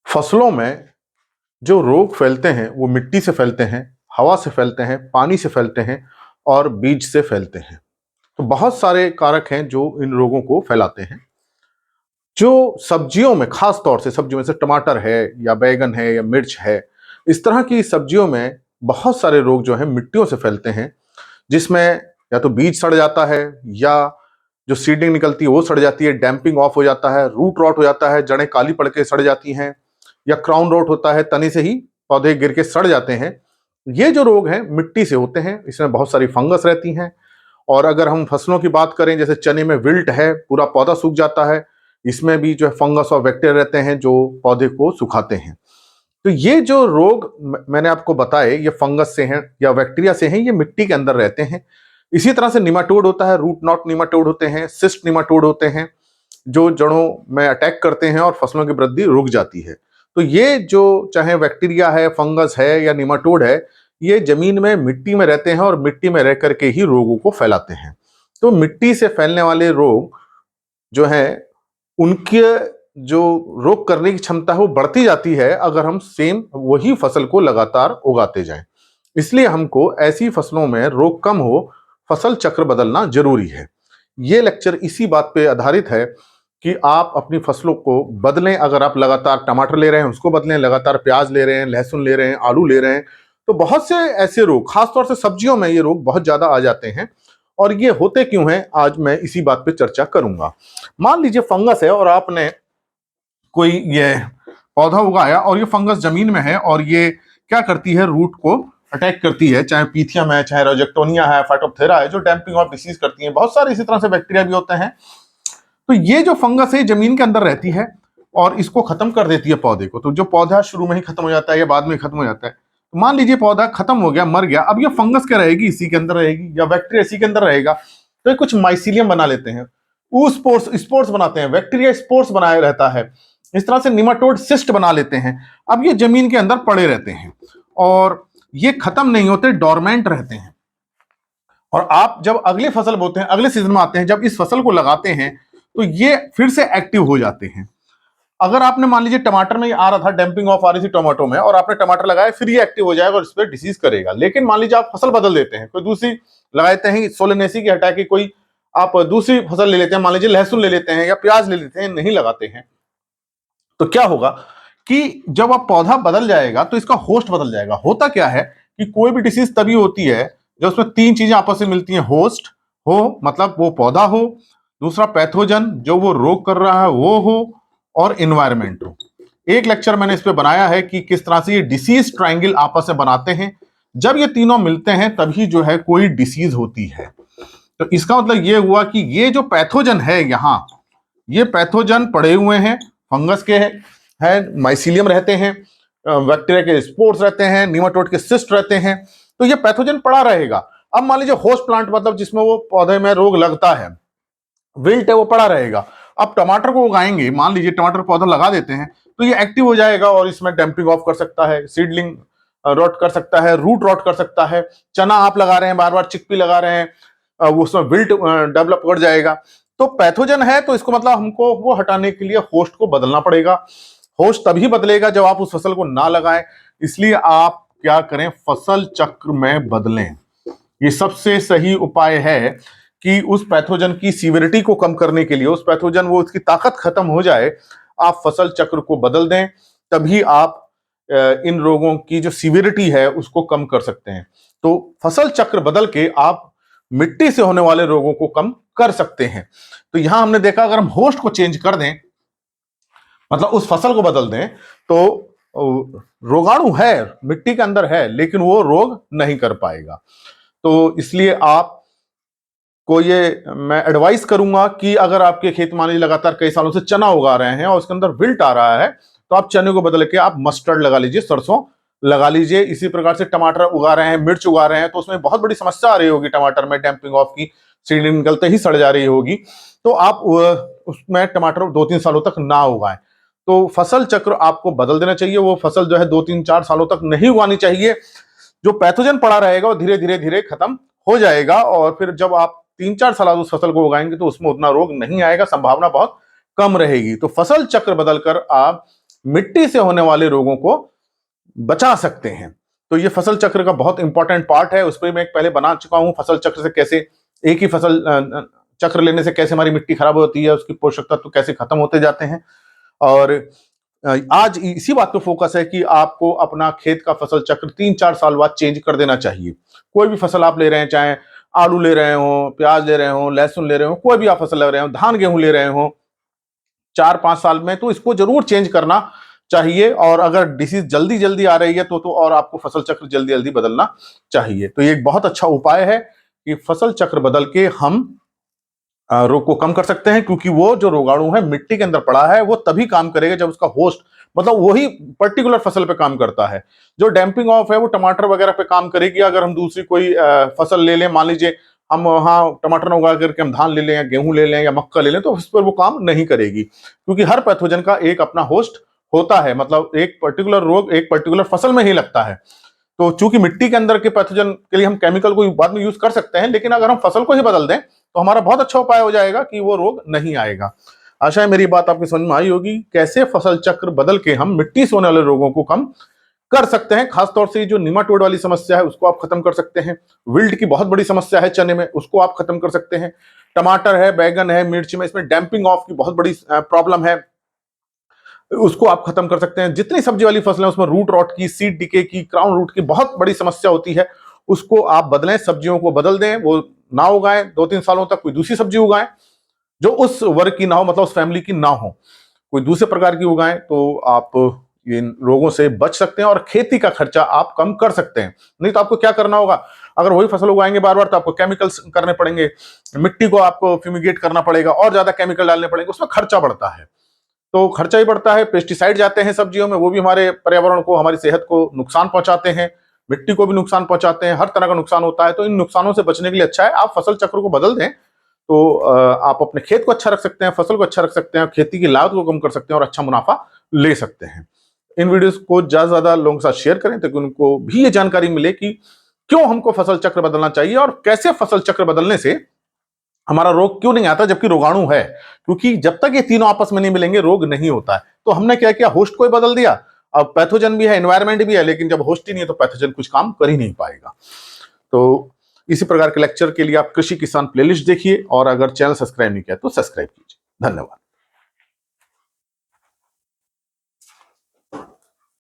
फसलों में जो रोग फैलते हैं वो मिट्टी से फैलते हैं, हवा से फैलते हैं, पानी से फैलते हैं और बीज से फैलते हैं। तो बहुत सारे कारक हैं जो इन रोगों को फैलाते हैं। जो सब्जियों में, खास तौर से सब्जियों में से टमाटर है या बैगन है या मिर्च है, इस तरह की सब्जियों में बहुत सारे रोग जो हैं मिट्टियों से फैलते हैं, जिसमें या तो बीज सड़ जाता है या जो सीडिंग निकलती है वो सड़ जाती है, डैम्पिंग ऑफ हो जाता है, रूट रॉट हो जाता है, जड़ें काली पड़ के सड़ जाती हैं, या क्राउन रोट होता है, तने से ही पौधे गिर के सड़ जाते हैं। ये जो रोग हैं मिट्टी से होते हैं, इसमें बहुत सारी फंगस रहती हैं। और अगर हम फसलों की बात करें, जैसे चने में विल्ट है, पूरा पौधा सूख जाता है, इसमें भी जो है फंगस और बैक्टीरिया रहते हैं जो पौधे को सुखाते हैं। तो ये जो रोग मैंने आपको बताए, ये फंगस से हैं या बैक्टीरिया से हैं, ये मिट्टी के अंदर रहते हैं। इसी तरह से निमाटोड होता है, रूट नॉट निमाटोड होते हैं, सिस्ट निमाटोड होते हैं, जो जड़ों में अटैक करते हैं और फसलों की वृद्धि रुक जाती है। तो ये जो चाहे बैक्टीरिया है, फंगस है या निमाटोड है, ये जमीन में, मिट्टी में रहते हैं और मिट्टी में रह करके ही रोगों को फैलाते हैं। तो मिट्टी से फैलने वाले रोग जो हैं, उनके जो रोग करने की क्षमता है वो बढ़ती जाती है अगर हम सेम वही फसल को लगातार उगाते जाएं। इसलिए हमको ऐसी फसलों में रोग कम हो, फसल चक्र बदलना जरूरी है। ये लेक्चर इसी बात पे आधारित है कि आप अपनी फसलों को बदलें। अगर आप लगातार टमाटर ले रहे हैं उसको बदलें, लगातार प्याज ले रहे हैं, लहसुन ले रहे हैं, आलू ले रहे हैं, तो बहुत से ऐसे रोग, खासतौर से सब्जियों में ये रोग बहुत ज्यादा आ जाते हैं। और ये होते क्यों हैं, आज मैं इसी बात पे चर्चा करूंगा। मान लीजिए फंगस है और आपने कोई ये पौधा उगाया और ये फंगस जमीन में है और ये क्या करती है, रूट को अटैक करती है, चाहे पीथियम है, चाहे रोजेक्टोनिया है, फाइटोप्थेरा है, जो डैम्पिंग ऑफ डिसीज करती है। बहुत सारे इसी तरह से बैक्टीरिया भी होते हैं। तो ये जो फंगस है जमीन के अंदर रहती है और इसको खत्म कर देती है पौधे को। तो जो पौधा शुरू में ही खत्म हो जाता है या बाद में खत्म हो जाता है, तो मान लीजिए पौधा खत्म हो गया, मर गया, अब ये फंगस क्या रहेगी, इसी के अंदर रहेगी, या बैक्टीरिया इसी के अंदर रहेगा। तो ये कुछ माइसीलियम बना लेते हैं, वो स्पोर्स बनाते हैं, बैक्टीरिया स्पोर्स बनाए रहता है। इस तरह से निमाटोड सिस्ट बना लेते हैं। अब ये जमीन के अंदर पड़े रहते हैं और ये खत्म नहीं होते, डोरमेंट रहते हैं। और आप जब अगली फसल बोते हैं, अगले सीजन में आते हैं, जब इस फसल को लगाते हैं, तो ये फिर से एक्टिव हो जाते हैं। अगर आपने मान लीजिए टमाटर में आ रहा था, डैम्पिंग ऑफ आ रही थी टमाटो में, और आपने टमाटर लगाया, फिर ये एक्टिव हो जाएगा और इस पर डिसीज करेगा। लेकिन मान लीजिए आप फसल बदल देते हैं, कोई दूसरी लगाते हैं, सोलेनेसी की हटा के कोई आप दूसरी फसल ले लेते हैं, मान लीजिए लहसुन ले लेते हैं या प्याज ले लेते हैं, नहीं लगाते हैं, तो क्या होगा कि जब आप पौधा बदल जाएगा तो इसका होस्ट बदल जाएगा। होता क्या है कि कोई भी डिसीज तभी होती है जब उसमें तीन चीजें आपस में मिलती हैं। होस्ट हो, मतलब वो पौधा हो, दूसरा पैथोजन, जो वो रोग कर रहा है वो हो, और इन्वायरमेंट हो। एक लेक्चर मैंने इस पे बनाया है कि किस तरह से ये डिसीज ट्रायंगल आपस में बनाते हैं। जब ये तीनों मिलते हैं तभी जो है कोई डिसीज होती है। तो इसका मतलब ये हुआ कि ये जो पैथोजन है, यहां ये पैथोजन पड़े हुए हैं, फंगस के है, माइसीलियम रहते हैं, बैक्टीरिया के स्पोर्स रहते हैं, निमाटोड के सिस्ट रहते हैं। तो ये पैथोजन पड़ा रहेगा। अब मान लीजिए होस्ट प्लांट, मतलब जिसमें वो पौधे में रोग लगता है, विल्ट है, वो पड़ा रहेगा। अब टमाटर को उगाएंगे, मान लीजिए टमाटर पौधा लगा देते हैं, तो ये एक्टिव हो जाएगा और इसमें डैम्पिंग ऑफ कर सकता है, सीडलिंग रॉट कर सकता है, रूट रॉट कर सकता है। चना आप लगा रहे हैं, बार बार चिकपी लगा रहे हैं, वो उसमें विल्ट डेवलप कर जाएगा। तो पैथोजन है, तो इसको मतलब हमको वो हटाने के लिए होस्ट को बदलना पड़ेगा। होस्ट तभी बदलेगा जब आप उस फसल को ना लगाएं। इसलिए आप क्या करें, फसल चक्र में बदलें। ये सबसे सही उपाय है कि उस पैथोजन की सीवियरिटी को कम करने के लिए, उस पैथोजन वो उसकी ताकत खत्म हो जाए, आप फसल चक्र को बदल दें। तभी आप इन रोगों की जो सीवियरिटी है उसको कम कर सकते हैं। तो फसल चक्र बदल के आप मिट्टी से होने वाले रोगों को कम कर सकते हैं। तो यहां हमने देखा, अगर हम होस्ट को चेंज कर दें, मतलब उस फसल को बदल दें, तो रोगाणु है, मिट्टी के अंदर है, लेकिन वो रोग नहीं कर पाएगा। तो इसलिए आप को ये मैं एडवाइस करूंगा कि अगर आपके खेत मान लीजिए लगातार कई सालों से चना उगा रहे हैं और उसके अंदर विल्ट आ रहा है, तो आप चने को बदल के आप मस्टर्ड लगा लीजिए, सरसों लगा लीजिए। इसी प्रकार से टमाटर उगा रहे हैं, मिर्च उगा रहे हैं, तो उसमें बहुत बड़ी समस्या आ रही होगी, टमाटर में डैम्पिंग ऑफ की, सीड निकलते ही सड़ जा रही होगी, तो आप उसमें टमाटर 2-3 सालों तक ना उगाएं। तो फसल चक्र आपको बदल देना चाहिए। वो फसल जो है 2-3-4 सालों तक नहीं उगानी चाहिए। जो पैथोजन पड़ा रहेगा वो धीरे धीरे धीरे खत्म हो जाएगा और फिर जब आप 3-4 साल उस फसल को उगाएंगे तो उसमें उतना रोग नहीं आएगा, संभावना बहुत कम रहेगी। तो फसल चक्र बदलकर आप मिट्टी से होने वाले रोगों को बचा सकते हैं। तो ये फसल चक्र का बहुत इंपॉर्टेंट पार्ट है, उस पर मैं पहले बना चुका हूं। फसल चक्र से कैसे एक ही फसल चक्र लेने से कैसे हमारी मिट्टी खराब होती है, उसकी पोषक तत्व कैसे खत्म होते जाते हैं। और आज इसी बात पे फोकस है कि आपको अपना खेत का फसल चक्र 3-4 साल बाद चेंज कर देना चाहिए। कोई भी फसल आप ले रहे हैं, चाहे आलू ले रहे हो, प्याज ले रहे हो, लहसुन ले रहे हो, कोई भी आप फसल ले रहे हो, धान गेहूं ले रहे हो 4-5 साल में, तो इसको जरूर चेंज करना चाहिए। और अगर डिसीज जल्दी जल्दी आ रही है तो और आपको फसल चक्र जल्दी जल्दी बदलना चाहिए। तो ये एक बहुत अच्छा उपाय है कि फसल चक्र बदल के हम रोग को कम कर सकते हैं, क्योंकि वो जो रोगाणु है मिट्टी के अंदर पड़ा है वो तभी काम करेगा जब उसका होस्ट, मतलब वही पर्टिकुलर फसल पे काम करता है। जो डैम्पिंग ऑफ है वो टमाटर वगैरह पे काम करेगी। अगर हम दूसरी कोई फसल ले लें, मान लीजिए हम वहां टमाटर उगा करके हम धान ले लें या गेहूं ले लें या मक्का ले लें, तो उस पर वो काम नहीं करेगी, क्योंकि हर पैथोजन का एक अपना होस्ट होता है। मतलब एक पर्टिकुलर रोग एक पर्टिकुलर फसल में ही लगता है। तो चूंकि मिट्टी के अंदर के पैथोजन के लिए हम केमिकल को बाद में यूज कर सकते हैं, लेकिन अगर हम फसल को ही बदल दें तो हमारा बहुत अच्छा उपाय हो जाएगा कि वो रोग नहीं आएगा। आशा है मेरी बात आपकी समझ में आई होगी। कैसे फसल चक्र बदल के हम मिट्टी से होने वाले रोगों को कम कर सकते हैं। खासतौर से जो निमाटोड वाली समस्या है उसको आप खत्म कर सकते हैं। विल्ट की बहुत बड़ी समस्या है चने में, उसको आप खत्म कर सकते हैं। टमाटर है, बैगन है, मिर्च में इसमें डैम्पिंग ऑफ की बहुत बड़ी प्रॉब्लम है, उसको आप खत्म कर सकते हैं। जितनी सब्जी वाली फसलें उसमें रूट रॉट की, सीड डिके की, क्राउन रूट की बहुत बड़ी समस्या होती है, उसको आप बदलें, सब्जियों को बदल दें, वो ना उगाएं 2-3 सालों तक, कोई दूसरी सब्जी उगाएं जो उस वर्ग की ना हो, मतलब उस फैमिली की ना हो, कोई दूसरे प्रकार की उगाएं। तो आप इन रोगों से बच सकते हैं और खेती का खर्चा आप कम कर सकते हैं। नहीं तो आपको क्या करना होगा, अगर वही फसल उगाएंगे बार बार तो आपको केमिकल्स करने पड़ेंगे, मिट्टी को आपको फ्यूमिगेट करना पड़ेगा और ज्यादा केमिकल डालने पड़ेंगे, उसमें खर्चा बढ़ता है। तो खर्चा ही बढ़ता है। पेस्टिसाइड जाते हैं सब्जियों में, वो भी हमारे पर्यावरण को, हमारी सेहत को नुकसान पहुंचाते हैं, मिट्टी को भी नुकसान पहुंचाते हैं, हर तरह का नुकसान होता है। तो इन नुकसानों से बचने के लिए अच्छा है आप फसल चक्र को बदल दें, तो आप अपने खेत को अच्छा रख सकते हैं, फसल को अच्छा रख सकते हैं, खेती की लागत को कम कर सकते हैं और अच्छा मुनाफा ले सकते हैं। इन वीडियोस को ज्यादा से ज्यादा लोगों के साथ शेयर करें ताकि उनको भी ये जानकारी मिले कि क्यों हमको फसल चक्र बदलना चाहिए और कैसे फसल चक्र बदलने से हमारा रोग क्यों नहीं आता, जबकि रोगाणु है। क्योंकि जब तक ये तीनों आपस में नहीं मिलेंगे रोग नहीं होता है। तो हमने क्या किया, होस्ट को ही बदल दिया। अब पैथोजन भी है, एनवायरमेंट भी है, लेकिन जब होस्ट ही नहीं है तो पैथोजन कुछ काम कर ही नहीं पाएगा। तो इसी प्रकार के लेक्चर के लिए आप कृषि किसान प्लेलिस्ट देखिए और अगर चैनल सब्सक्राइब नहीं किया तो सब्सक्राइब कीजिए। धन्यवाद।